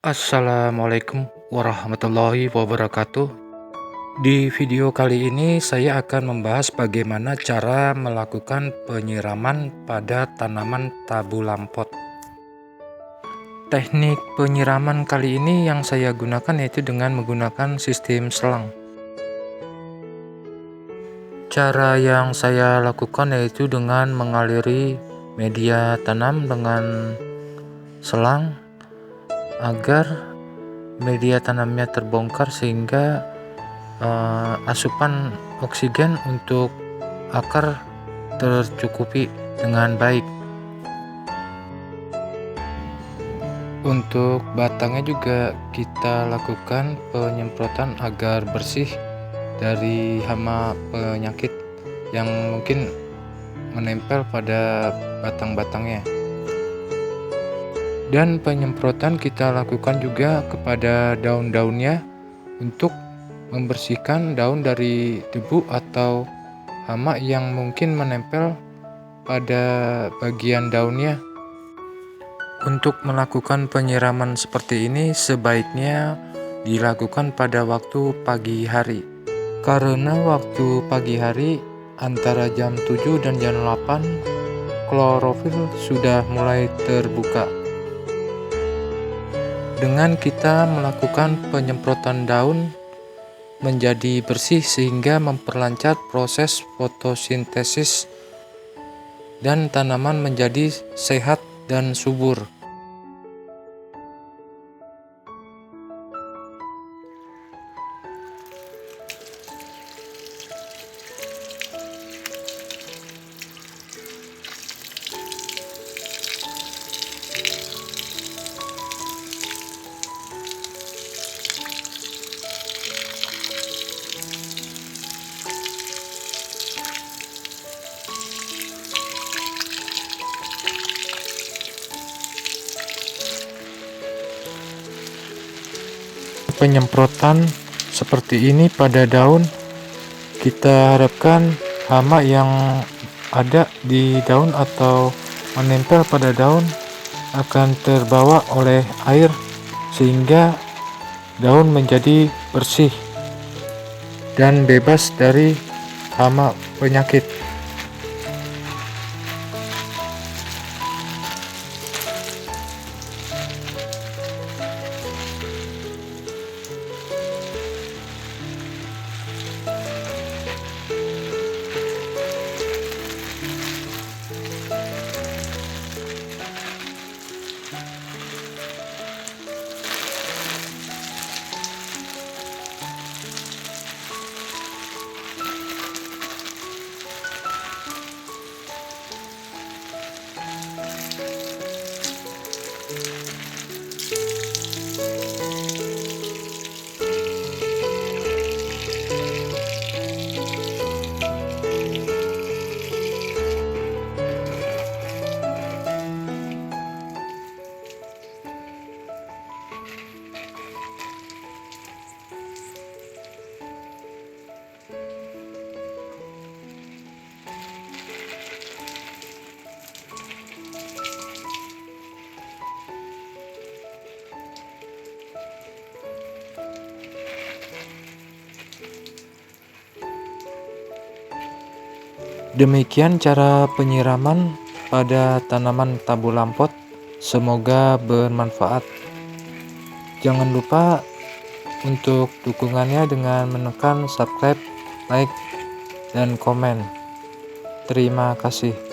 Assalamualaikum warahmatullahi wabarakatuh. Di video kali ini saya akan membahas bagaimana cara melakukan penyiraman pada tanaman tabu lampot. Teknik penyiraman kali ini yang saya gunakan yaitu dengan menggunakan sistem selang. Cara yang saya lakukan yaitu dengan mengaliri media tanam dengan selang agar media tanamnya terbongkar sehingga asupan oksigen untuk akar tercukupi dengan baik. Untuk batangnya juga kita lakukan penyemprotan agar bersih dari hama penyakit yang mungkin menempel pada batang-batangnya. Dan penyemprotan kita lakukan juga kepada daun-daunnya untuk membersihkan daun dari debu atau hama yang mungkin menempel pada bagian daunnya. Untuk melakukan penyiraman seperti ini sebaiknya dilakukan pada waktu pagi hari. Karena waktu pagi hari antara jam 7 dan jam 8 klorofil sudah mulai terbuka. Dengan kita melakukan penyemprotan daun menjadi bersih sehingga memperlancar proses fotosintesis dan tanaman menjadi sehat dan subur. Penyemprotan seperti ini pada daun, kita harapkan hama yang ada di daun atau menempel pada daun akan terbawa oleh air sehingga daun menjadi bersih dan bebas dari hama penyakit. Demikian cara penyiraman pada tanaman tabu lampot. Semoga bermanfaat. Jangan lupa untuk dukungannya dengan menekan subscribe, like, dan komen. Terima kasih.